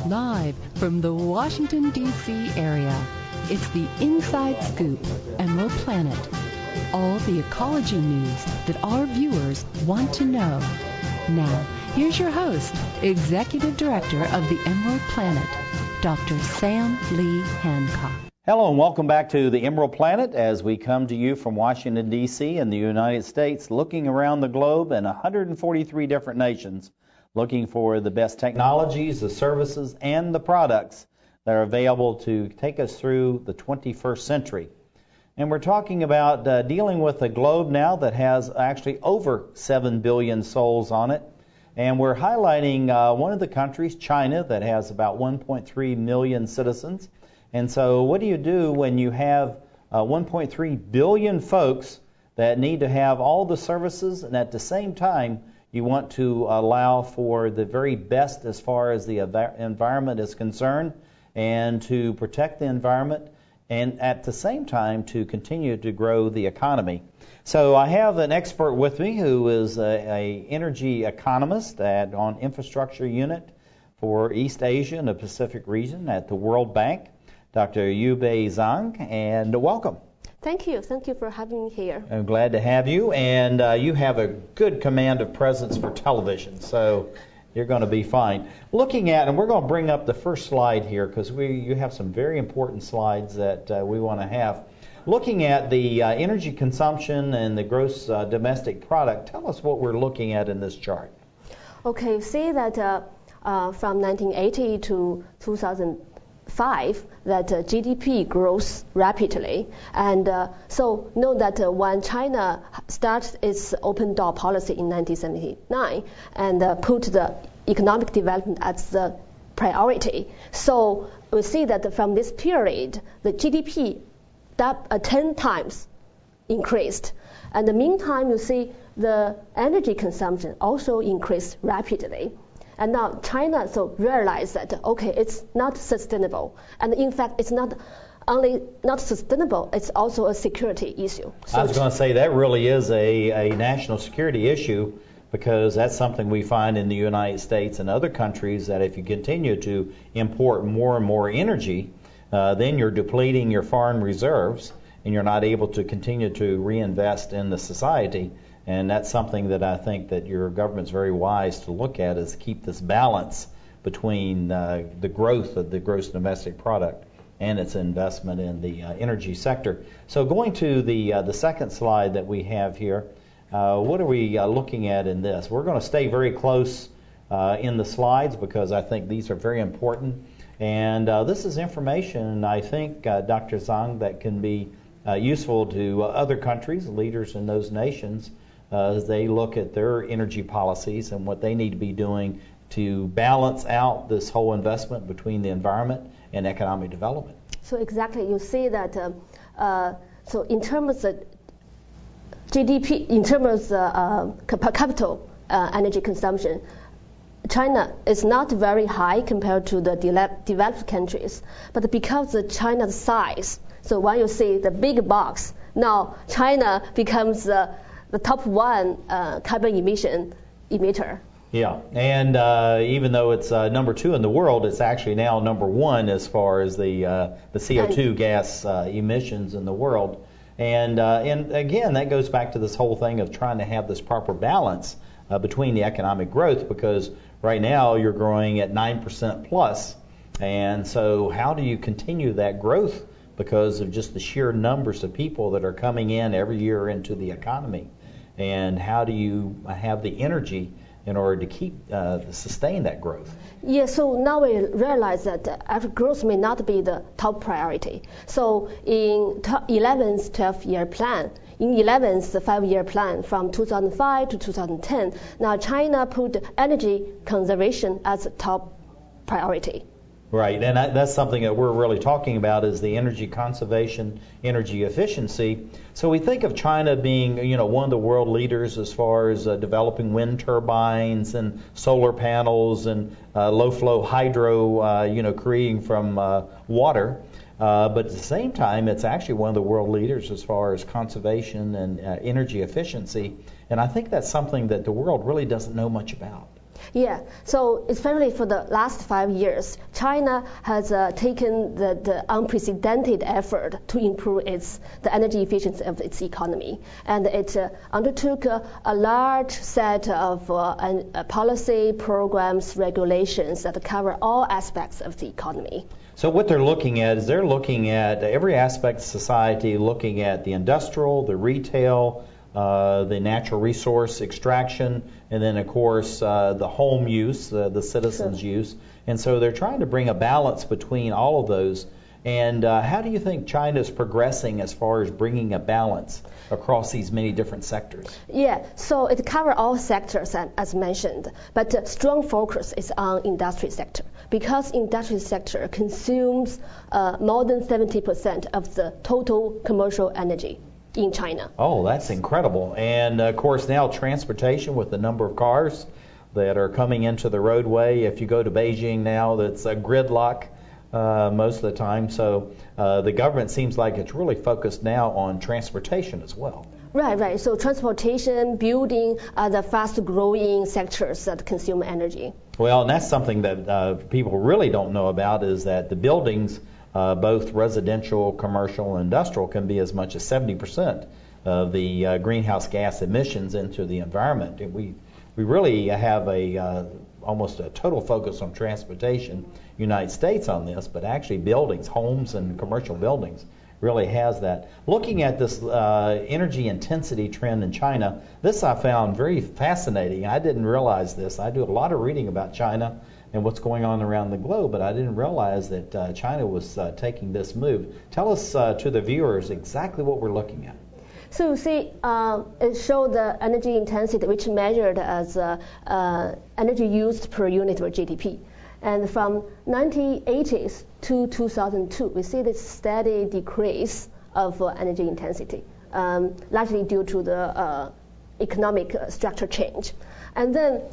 Live from the Washington, D.C. area, it's the Inside Scoop, EmeraldPlanet. All the ecology news that our viewers want to know. Now, here's your host, Executive Director of the EmeraldPlanet, Dr. Sam Lee Hancock. Hello and welcome back to the EmeraldPlanet as we come to you from Washington, D.C. in the United States, looking around the globe in 143 different nations, looking for the best technologies, the services, and the products that are available to take us through the 21st century. And we're talking about dealing with a globe now that has actually over 7 billion souls on it. And we're highlighting one of the countries, China, that has about 1.3 million citizens. And so what do you do when you have 1.3 billion folks that need to have all the services, and at the same time you want to allow for the very best as far as the environment is concerned, and to protect the environment, and at the same time to continue to grow the economy. So I have an expert with me who is an energy economist on infrastructure unit for East Asia and the Pacific region at the World Bank, Dr. Yabei Zhang, and welcome. Thank you. Thank you for having me here. I'm glad to have you, and you have a good command of presence for television, so you're going to be fine. Looking at, and we're going to bring up the first slide here because you have some very important slides that we want to have. Looking at the energy consumption and the gross domestic product, tell us what we're looking at in this chart. Okay, you see that from 1980 to 2005, that GDP grows rapidly. And so know that when China starts its open door policy in 1979 and put the economic development as the priority, so we see that from this period, the GDP 10 times increased. And in the meantime, you see the energy consumption also increased rapidly. And now China realized that, okay, it's not sustainable. And in fact, it's not only not sustainable, it's also a security issue. So I was going to say that really is a national security issue, because that's something we find in the United States and other countries, that if you continue to import more and more energy, then you're depleting your foreign reserves and you're not able to continue to reinvest in the society. And that's something that I think that your government's very wise to look at, is keep this balance between the growth of the gross domestic product and its investment in the energy sector. So going to the second slide that we have here, what are we looking at in this? We're going to stay very close in the slides because I think these are very important. And this is information, I think, Dr. Zhang, that can be useful to other countries, leaders in those nations, as they look at their energy policies and what they need to be doing to balance out this whole investment between the environment and economic development. So exactly, you see that, so in terms of GDP, in terms of per capita energy consumption, China is not very high compared to the developed countries. But because of China's size, so when you see the big box, now China becomes the top one carbon emission emitter. Yeah, and even though it's number 2 in the world, it's actually now number 1 as far as the CO2 gas emissions in the world. And again, that goes back to this whole thing of trying to have this proper balance between the economic growth, because right now you're growing at 9% plus. And so how do you continue that growth because of just the sheer numbers of people that are coming in every year into the economy? And how do you have the energy in order to sustain that growth? Yeah, so now we realize that growth may not be the top priority. So in 11th 12-year plan, in 11th 5-year plan from 2005 to 2010, now China put energy conservation as a top priority. Right, and that's something that we're really talking about, is the energy conservation, energy efficiency. So we think of China being, one of the world leaders as far as developing wind turbines and solar panels and low-flow hydro, creating from water. But at the same time, it's actually one of the world leaders as far as conservation and energy efficiency. And I think that's something that the world really doesn't know much about. Yeah, so especially for the last 5 years, China has taken the unprecedented effort to improve the energy efficiency of its economy. And it undertook a large set of policy, programs, regulations that cover all aspects of the economy. So what they're looking at is they're looking at every aspect of society, looking at the industrial, the retail, the natural resource extraction, and then, of course, the home use, the citizens' use. And so they're trying to bring a balance between all of those. And how do you think China is progressing as far as bringing a balance across these many different sectors? Yeah, so it covers all sectors, as mentioned, but strong focus is on industry sector, because industry sector consumes more than 70% of the total commercial energy in China. Oh, that's incredible. And of course now transportation with the number of cars that are coming into the roadway. If you go to Beijing now, that's a gridlock most of the time. So the government seems like it's really focused now on transportation as well. Right. So transportation, building are the fast-growing sectors that consume energy. Well, and that's something that people really don't know about, is that the buildings, both residential, commercial, and industrial, can be as much as 70% of the greenhouse gas emissions into the environment. And we really have almost a total focus on transportation, United States on this, but actually buildings, homes and commercial buildings really has that. Looking at this energy intensity trend in China, this I found very fascinating. I didn't realize this. I do a lot of reading about China and what's going on around the globe, but I didn't realize that China was taking this move. Tell us to the viewers exactly what we're looking at. So you see, it showed the energy intensity, which measured as energy used per unit of GDP. And from 1980s to 2002, we see this steady decrease of energy intensity, largely due to the economic structure change. And then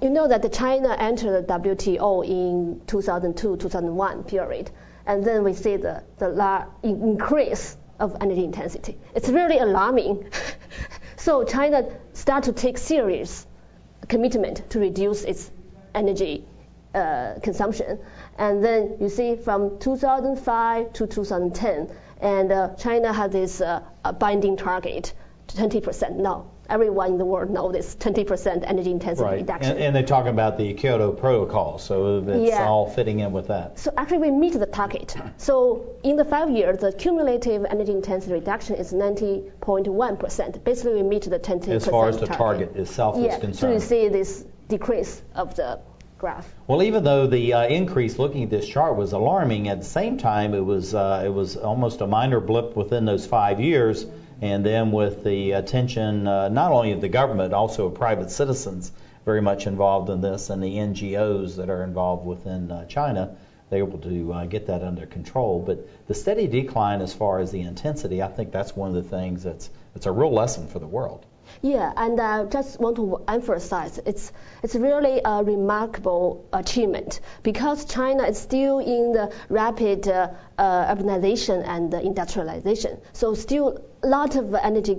you know that China entered the WTO in 2002-2001 period, and then we see the increase of energy intensity. It's really alarming. So China started to take serious commitment to reduce its energy consumption. And then you see from 2005 to 2010, and China had this binding target, 20% now. Everyone in the world knows this 20% energy intensity reduction. And they're talking about the Kyoto Protocol, so it's all fitting in with that. So actually we meet the target. So in the 5 years, the cumulative energy intensity reduction is 90.1%. Basically we meet the 20% as far as the target itself is concerned. So you see this decrease of the graph. Well, even though the increase, looking at this chart, was alarming, at the same time it was almost a minor blip within those 5 years. And then with the attention not only of the government, also of private citizens very much involved in this, and the NGOs that are involved within China, they're able to get that under control. But the steady decline as far as the intensity, I think that's one of the things that's a real lesson for the world. Yeah, and I just want to emphasize it's really a remarkable achievement, because China is still in the rapid urbanization and industrialization. So still a lot of energy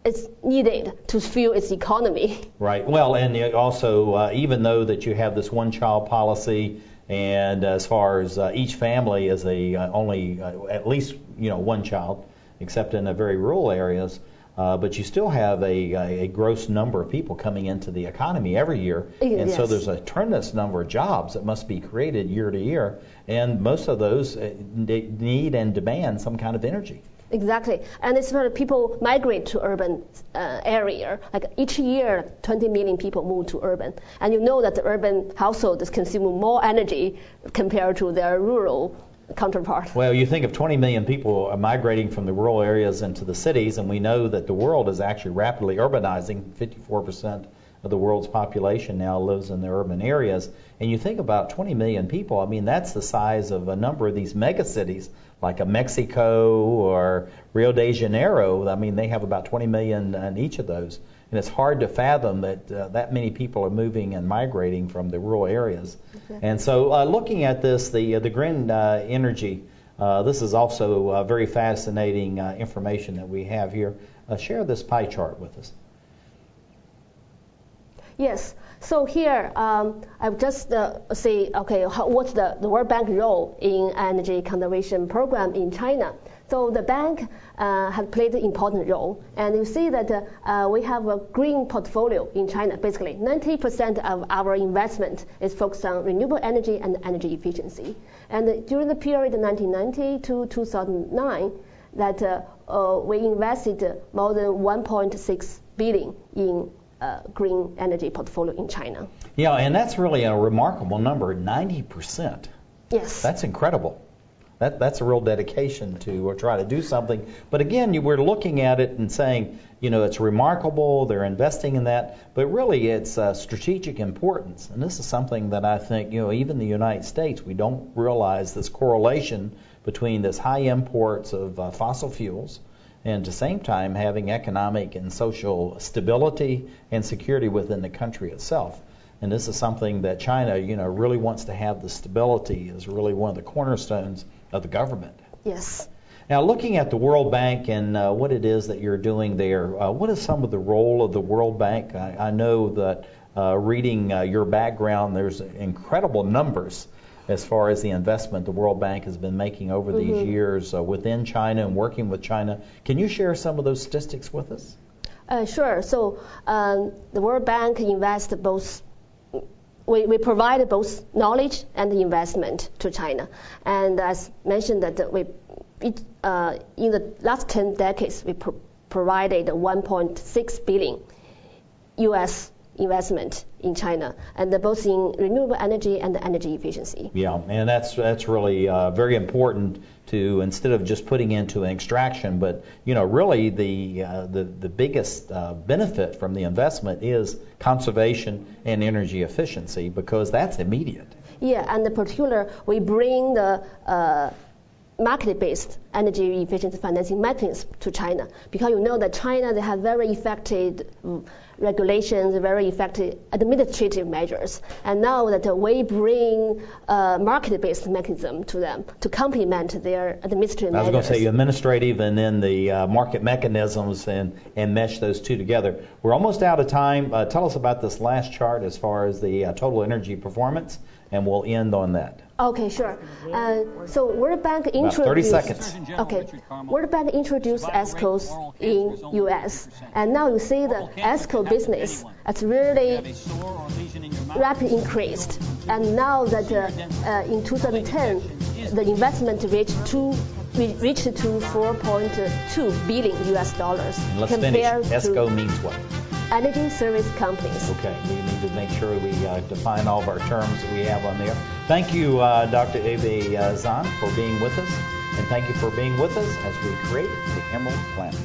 is needed to fuel its economy. Right. Well, and also even though that you have this one-child policy, and as far as each family is only at least one child, except in the very rural areas. But you still have a gross number of people coming into the economy every year. And so there's a tremendous number of jobs that must be created year to year. And most of those need and demand some kind of energy. Exactly. And it's where people migrate to urban area. Like each year, 20 million people move to urban. And you know that the urban households consume more energy compared to their rural counterpart. Well, you think of 20 million people migrating from the rural areas into the cities, and we know that the world is actually rapidly urbanizing. 54% of the world's population now lives in the urban areas. And you think about 20 million people, I mean, that's the size of a number of these mega cities like a Mexico or Rio de Janeiro. I mean, they have about 20 million in each of those. And it's hard to fathom that that many people are moving and migrating from the rural areas. Exactly. And so looking at this, the green energy, this is also very fascinating information that we have here. Share this pie chart with us. Yes. So here, I've just say, okay, what's the World Bank role in energy conservation program in China? So the bank has played an important role, and you see that we have a green portfolio in China. Basically, 90% of our investment is focused on renewable energy and energy efficiency. And during the period 1990 to 2009, that we invested more than 1.6 billion in green energy portfolio in China. Yeah, and that's really a remarkable number, 90%. Yes. That's incredible. That's a real dedication to try to do something. But again, we're looking at it and saying, it's remarkable, they're investing in that, but really it's strategic importance. And this is something that I think, even in the United States, we don't realize this correlation between this high imports of fossil fuels and at the same time having economic and social stability and security within the country itself. And this is something that China, really wants to have. The stability is really one of the cornerstones of the government. Yes. Now, looking at the World Bank and what it is that you're doing there, what is some of the role of the World Bank? I know that reading your background, there's incredible numbers as far as the investment the World Bank has been making over these years within China and working with China. Can you share some of those statistics with us? Sure. So the World Bank invests both. We provide both knowledge and investment to China, and as mentioned that in the last 10 decades we provided 1.6 billion U.S. investment in China, and both in renewable energy and energy efficiency. Yeah, and that's really very important to, instead of just putting into an extraction, but really the biggest benefit from the investment is conservation and energy efficiency, because that's immediate. Yeah, and in particular, we bring the market-based energy efficiency financing mechanism to China, because that China, they have very effective regulations, very effective administrative measures, and now that we bring market-based mechanism to them to complement their administrative measures. I was going to say administrative and then the market mechanisms and mesh those two together. We're almost out of time. Tell us about this last chart as far as the total energy performance, and we'll end on that. Okay, sure. So World Bank introduced. About 30 seconds. Okay. World Bank introduced ESCOs in U.S. and now you see the ESCO business has really rapidly increased. And now that in 2010, the investment reached to 4.2 billion U.S. dollars. Let's finish. ESCO means what? Energy service companies. Okay, we need to make sure we define all of our terms that we have on there. Thank you, Dr. Yabei Zhang, for being with us, and thank you for being with us as we create the Emerald Planet.